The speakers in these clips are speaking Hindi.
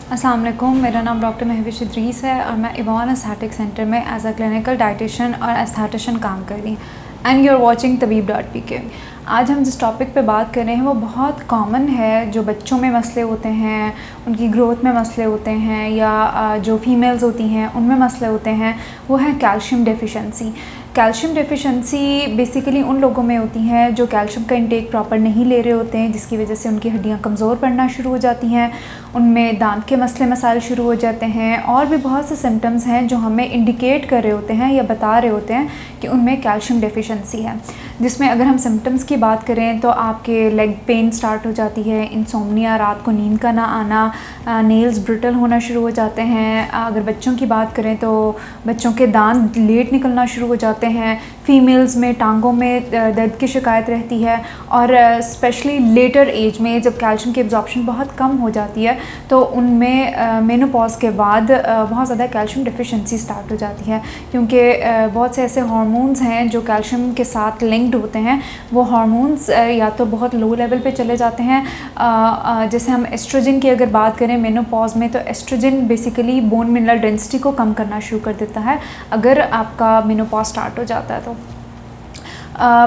अस्सलाम वालेकुम, मेरा नाम डॉक्टर महविश इदरीस है और मैं इवान एस्थेटिक सेंटर में एज अ क्लिनिकल डाइटिशियन और एस्थेटिशियन काम कर रही हूँ एंड यू आर वाचिंग तबीब.pk। आज हम जिस टॉपिक पे बात कर रहे हैं वो बहुत कॉमन है। जो बच्चों में मसले होते हैं, उनकी ग्रोथ में मसले होते हैं, या जो फीमेल्स होती हैं उनमें मसले होते हैं, वो है calcium deficiency. Calcium deficiency basically उन लोगों में होती हैं जो कैल्शियम का इंटेक प्रॉपर नहीं ले रहे होते हैं, जिसकी वजह से उनकी हड्डियां कमज़ोर पड़ना शुरू हो जाती हैं, उनमें दांत के मसले मसाइल शुरू हो जाते हैं, और भी बहुत से सिम्टम्स हैं जो हमें इंडिकेट कर रहे होते हैं या बता रहे होते हैं कि उनमें कैल्शियम डेफिशिएंसी है। जिसमें अगर हम सिम्टम्स की बात करें तो आपके लेग पेन स्टार्ट हो जाती है, इंसोम्निया, रात को नींद का ना आना, नेल्स ब्रिटल होना शुरू हो जाते हैं। अगर बच्चों की बात करें तो बच्चों के दांत लेट निकलना शुरू हो जाते हैं। फीमेल्स में टांगों में दर्द की शिकायत रहती है, और स्पेशली लेटर एज में जब कैल्शियम की एब्जॉर्प्शन बहुत कम हो जाती है तो उनमें मेनोपॉज के बाद बहुत ज़्यादा कैल्शियम डेफिशिएंसी स्टार्ट हो जाती है, क्योंकि बहुत से ऐसे हार्मोन्स हैं जो कैल्शियम के साथ लिंक्ड होते हैं। वो हार्मोन्स या तो बहुत लो लेवल पे चले जाते हैं, जैसे हम एस्ट्रोजन की अगर बात करें मेनोपॉज में, तो oestrogen basically bone mineral density को कम करना शुरू कर देता है अगर आपका मेनोपॉज स्टार्ट हो जाता है तो।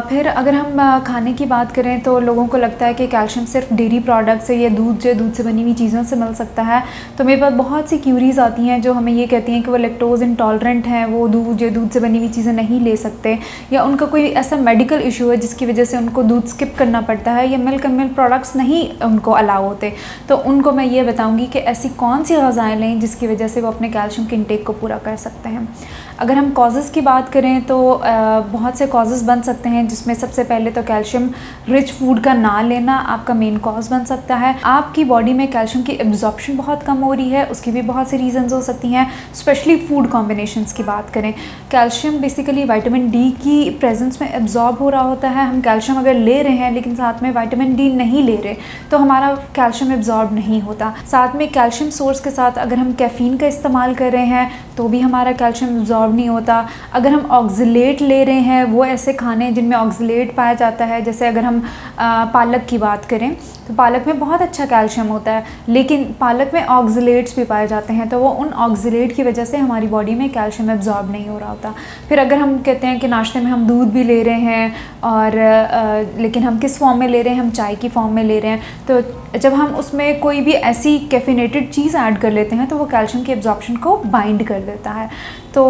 फिर अगर हम खाने की बात करें तो लोगों को लगता है कि कैल्शियम सिर्फ डेयरी प्रोडक्ट से या दूध से बनी हुई चीज़ों से मिल सकता है। तो मेरे पास बहुत सी क्यूरीज़ आती हैं जो हमें ये कहती हैं कि वो लैक्टोज इंटॉलरेंट हैं, वो दूध से बनी हुई चीज़ें नहीं ले सकते, या उनका कोई ऐसा मेडिकल इशू है जिसकी वजह से उनको दूध स्किप करना पड़ता है, या मिल्क एंड मिल्क प्रोडक्ट्स नहीं उनको अलाउ होते। तो उनको मैं ये बताऊँगी कि ऐसी कौन सी ग़िज़ाएँ लें जिसकी वजह से वो अपने कैल्शियम के इंटेक को पूरा कर सकते हैं। अगर हम कॉजेज़ की बात करें तो बहुत से कॉजेज़ बन सकते हैं, जिसमें सबसे पहले तो कैल्शियम रिच फूड का ना लेना आपका मेन कॉज बन सकता है। आपकी बॉडी में कैल्शियम की एब्जॉर्प्शन बहुत कम हो रही है, उसकी भी बहुत सी रीजंस हो सकती हैं। स्पेशली फूड कॉम्बिनेशंस की बात करें, कैल्शियम बेसिकली विटामिन डी की प्रेजेंस में एब्जॉर्ब हो रहा होता है। हम कैल्शियम अगर ले रहे हैं लेकिन साथ में विटामिन डी नहीं ले रहे तो हमारा कैल्शियम एब्जॉर्ब नहीं होता। साथ में कैल्शियम सोर्स के साथ अगर हम कैफ़ीन का इस्तेमाल कर रहे हैं तो भी हमारा कैल्शियम एब्जॉर्ब नहीं होता। अगर हम ऑक्सलेट ले रहे हैं, वो ऐसे खाने जिनमें ऑक्सलेट पाया जाता है, जैसे अगर हम पालक की बात करें तो पालक में बहुत अच्छा कैल्शियम होता है, लेकिन पालक में ऑक्सलेट्स भी पाए जाते हैं, तो वो उन ऑक्सलेट की वजह से हमारी बॉडी में कैल्शियम एब्जॉर्ब नहीं हो रहा होता। फिर अगर हम कहते हैं कि नाश्ते में हम दूध भी ले रहे हैं और लेकिन हम किस फॉर्म में ले रहे हैं, हम चाय की फॉर्म में ले रहे हैं, तो जब हम उसमें कोई भी ऐसी कैफिनेटेड चीज़ ऐड कर लेते हैं तो वो कैल्शियम की एब्जॉर्प्शन को बाइंड कर देता है। तो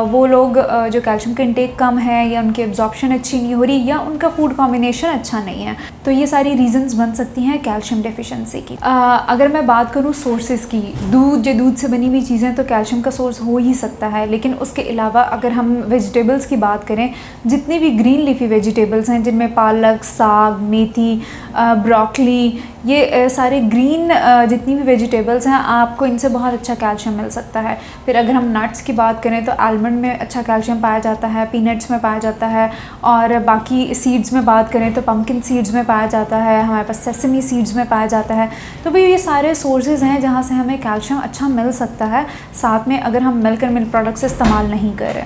वो लोग जो कैल्शियम का इंटेक कम है, या उनकी एब्जॉर्प्शन अच्छी नहीं हो रही, या उनका फूड कॉम्बिनेशन अच्छा नहीं है, तो ये सारी रीजंस बन सकती हैं कैल्शियम डेफिशिएंसी की। अगर मैं बात करूँ सोर्सेज की, दूध से बनी हुई चीज़ें तो कैल्शियम का सोर्स हो ही सकता है, लेकिन उसके अलावा अगर हम वेजिटेबल्स की बात करें, जितनी भी ग्रीन लीफी वेजिटेबल्स हैं जिनमें पालक, साग, मेथी, ब्रोकली, ये सारे ग्रीन जितनी भी वेजिटेबल्स हैं, आपको इनसे बहुत अच्छा कैल्शियम मिल सकता है। फिर अगर हम नट्स की बात करें तो आलमंड में अच्छा कैल्शियम पाया जाता है, पीनट्स में पाया जाता है, और बाकी सीड्स में बात करें तो पम्पकिन सीड्स में पाया जाता है, हमारे पास सेसमी सीड्स में पाया जाता है। तो भाई ये सारे सोर्सेज हैं जहाँ से हमें कैल्शियम अच्छा मिल सकता है, साथ में अगर हम मिल्क एंड मिल्क प्रोडक्ट्स इस्तेमाल नहीं करें।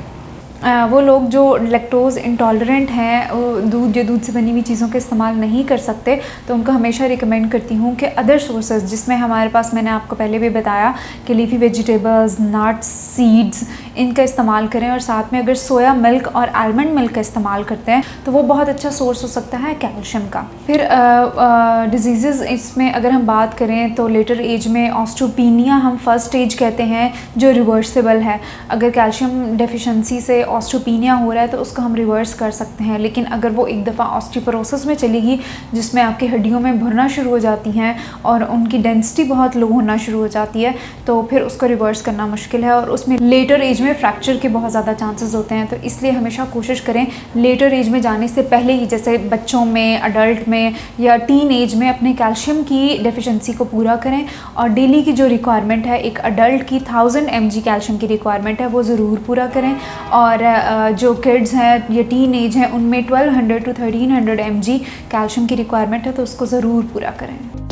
वो लोग जो लैक्टोज इंटॉलरेंट हैं, दूध से बनी हुई चीज़ों का इस्तेमाल नहीं कर सकते, तो उनको हमेशा रिकमेंड करती हूँ कि अदर सोर्सेज, जिसमें हमारे पास, मैंने आपको पहले भी बताया कि लीफी वेजिटेबल्स, नट्स, सीड्स, इनका इस्तेमाल करें, और साथ में अगर सोया मिल्क और आलमंड मिल्क का इस्तेमाल करते हैं तो वो बहुत अच्छा सोर्स हो सकता है कैल्शियम का। फिर डिजीज़ इसमें अगर हम बात करें तो लेटर एज में ऑस्टियोपीनिया हम फर्स्ट स्टेज कहते हैं, जो रिवर्सिबल है। अगर कैल्शियम डेफिशिएंसी से ऑस्टियोपीनिया हो रहा है तो उसको हम रिवर्स कर सकते हैं, लेकिन अगर वो एक दफ़ा ऑस्टियोपोरोसिस में चलेगी, जिसमें आपकी हड्डियों में भरना शुरू हो जाती हैं और उनकी डेंसिटी बहुत लो होना शुरू हो जाती है, तो फिर उसको रिवर्स करना मुश्किल है, और उसमें लेटर एज में फ्रैक्चर के बहुत ज़्यादा चांसेस होते हैं। तो इसलिए हमेशा कोशिश करें लेटर एज में जाने से पहले ही, जैसे बच्चों में, अडल्ट में, या टीन एज में, अपने कैल्शियम की डेफिशिएंसी को पूरा करें, और डेली की जो रिक्वायरमेंट है, एक अडल्ट की 1000 mg कैल्शियम की रिक्वायरमेंट है, वो ज़रूर पूरा करें। और जो किड्स हैं या टीन एज हैं, उनमें 1200 to 1300 mg कैल्शियम की रिक्वायरमेंट है, तो उसको ज़रूर पूरा करें।